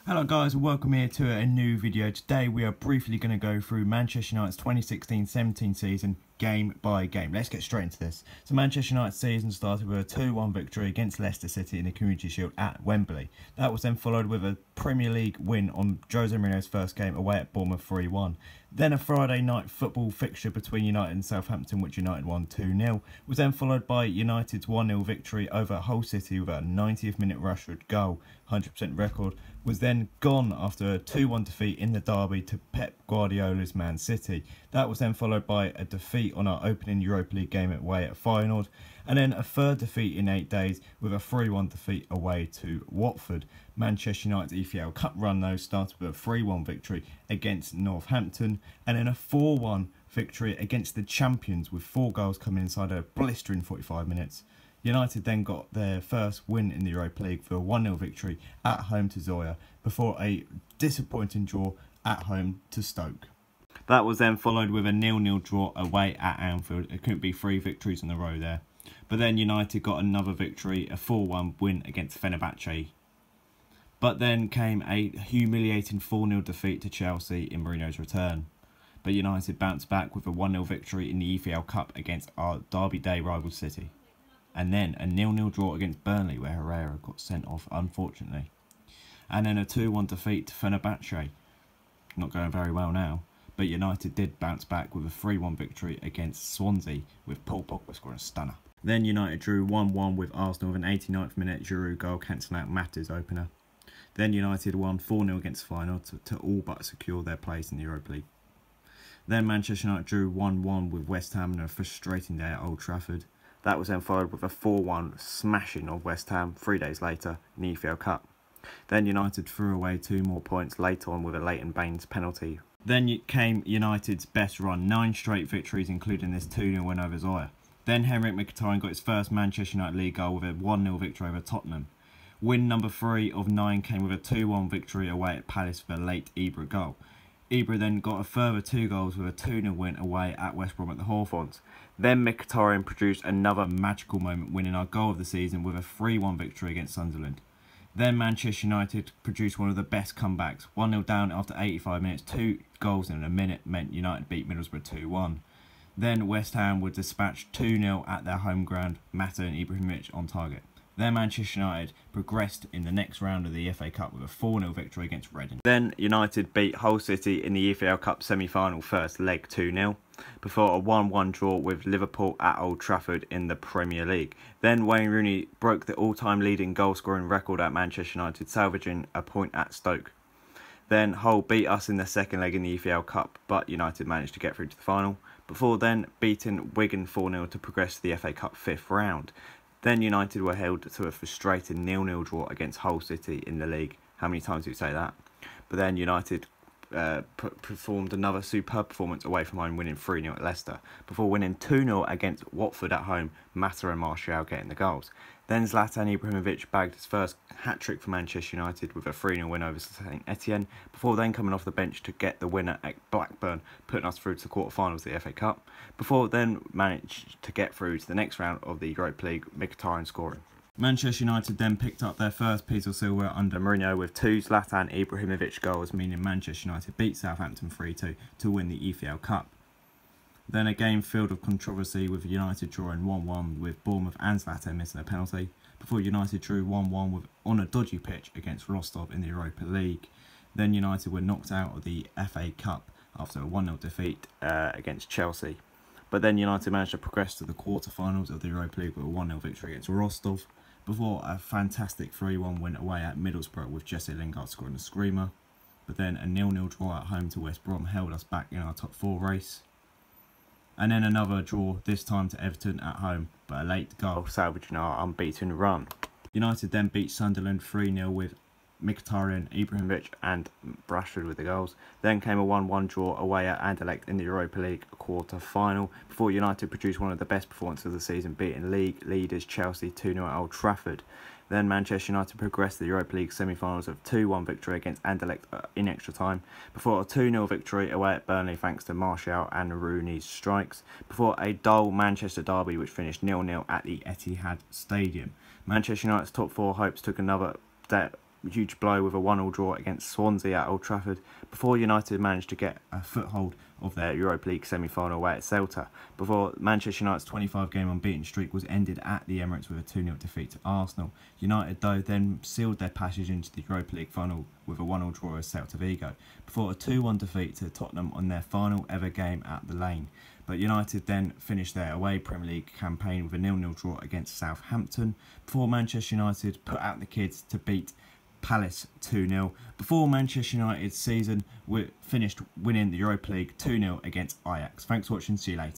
Hello guys, and welcome here to a new video. Today we are briefly going to go through Manchester United's 2016-17 season game by game. Let's get straight into this. So Manchester United's season started with a 2-1 victory against Leicester City in the Community Shield at Wembley. That was then followed with a Premier League win on Jose Mourinho's first game away at Bournemouth 3-1. Then a Friday night football fixture between United and Southampton, which United won 2-0, was then followed by United's 1-0 victory over Hull City with a 90th minute Rashford goal. 100% record was then gone after a 2-1 defeat in the derby to Pep Guardiola's Man City. That was then followed by a defeat on our opening Europa League game away at Feyenoord, and then a third defeat in 8 days with a 3-1 defeat away to Watford. Manchester United's EFL Cup run though started with a 3-1 victory against Northampton, and then a 4-1 victory against the champions with 4 goals coming inside a blistering 45 minutes. United then got their first win in the Europa League for a 1-0 victory at home to Zoya before a disappointing draw at home to Stoke. That was then followed with a 0-0 draw away at Anfield. It couldn't be 3 victories in a row there. But then United got another victory, a 4-1 win against Fenerbahce. But then came a humiliating 4-0 defeat to Chelsea in Mourinho's return. But United bounced back with a 1-0 victory in the EFL Cup against our Derby Day rival City. And then a 0-0 draw against Burnley where Herrera got sent off unfortunately. And then a 2-1 defeat to Fenerbahce. Not going very well now. But United did bounce back with a 3-1 victory against Swansea with Paul Pogba scoring a stunner. Then United drew 1-1 with Arsenal with an 89th minute Giroud goal cancelling out Mata's opener. Then United won 4-0 against Feyenoord to all but secure their place in the Europa League. Then Manchester United drew 1-1 with West Ham in a frustrating day at Old Trafford. That was then followed with a 4-1 smashing of West Ham 3 days later in the EFL Cup. Then United threw away 2 more points later on with a Leighton Baines penalty. Then came United's best run, 9 straight victories including this 2-0 win over Zoya. Then Henrik Mkhitaryan got his first Manchester United League goal with a 1-0 victory over Tottenham. Win number 3 of 9 came with a 2-1 victory away at Palace for a late Ibra goal. Ibra then got a further 2 goals with a 2-0 win away at West Brom at the Hawthorns. Then Mkhitaryan produced another magical moment, winning our goal of the season with a 3-1 victory against Sunderland. Then Manchester United produced one of the best comebacks. 1-0 down after 85 minutes, 2 goals in a minute meant United beat Middlesbrough 2-1. Then West Ham were dispatched 2-0 at their home ground, Mata and Ibrahimovic on target. Then Manchester United progressed in the next round of the FA Cup with a 4-0 victory against Reading. Then United beat Hull City in the EFL Cup semi-final first leg 2-0, before a 1-1 draw with Liverpool at Old Trafford in the Premier League. Then Wayne Rooney broke the all-time leading goal-scoring record at Manchester United, salvaging a point at Stoke. Then Hull beat us in the second leg in the EFL Cup, but United managed to get through to the final, before then beating Wigan 4-0 to progress to the FA Cup 5th round. Then United were held to a frustrating 0-0 draw against Hull City in the league. How many times do you say that? But then United performed another superb performance away from home, winning 3-0 at Leicester, before winning 2-0 against Watford at home, Mata and Martial getting the goals. Then Zlatan Ibrahimovic bagged his first hat-trick for Manchester United with a 3-0 win over St Etienne, before then coming off the bench to get the winner at Blackburn, putting us through to the quarter-finals of the FA Cup, before then managed to get through to the next round of the Europa League, Mkhitaryan scoring. Manchester United then picked up their first piece of silver under Mourinho with 2 Zlatan Ibrahimovic goals, meaning Manchester United beat Southampton 3-2 to win the EFL Cup. Then a game filled with controversy with United drawing 1-1 with Bournemouth and Zlatan missing a penalty, before United drew 1-1 on a dodgy pitch against Rostov in the Europa League. Then United were knocked out of the FA Cup after a 1-0 defeat against Chelsea. But then United managed to progress to the quarter-finals of the Europa League with a 1-0 victory against Rostov, before a fantastic 3-1 win away at Middlesbrough with Jesse Lingard scoring a screamer. But then a 0-0 draw at home to West Brom held us back in our top 4 race. And then another draw, this time to Everton at home, but a late goal salvaging our unbeaten run. United then beat Sunderland 3-0 with Mkhitaryan, Ibrahimovic and Rashford with the goals. Then came a 1-1 draw away at Anderlecht in the Europa League quarter-final, before United produced one of the best performances of the season, beating league leaders Chelsea 2-0 at Old Trafford. Then Manchester United progressed to the Europa League semi-finals of 2-1 victory against Anderlecht in extra time, before a 2-0 victory away at Burnley thanks to Martial and Rooney's strikes, before a dull Manchester derby which finished 0-0 at the Etihad Stadium. Manchester United's top 4 hopes took another huge blow with a 1-1 draw against Swansea at Old Trafford, before United managed to get a foothold of their Europa League semi-final away at Celta, before Manchester United's 25-game unbeaten streak was ended at the Emirates with a 2-0 defeat to Arsenal. United, though, then sealed their passage into the Europa League final with a 1-1 draw at Celta Vigo, before a 2-1 defeat to Tottenham on their final ever game at the Lane. But United then finished their away Premier League campaign with a 0-0 draw against Southampton, before Manchester United put out the kids to beat Palace 2-0, before Manchester United's season finished winning the Europa League 2-0 against Ajax. Thanks for watching, see you later.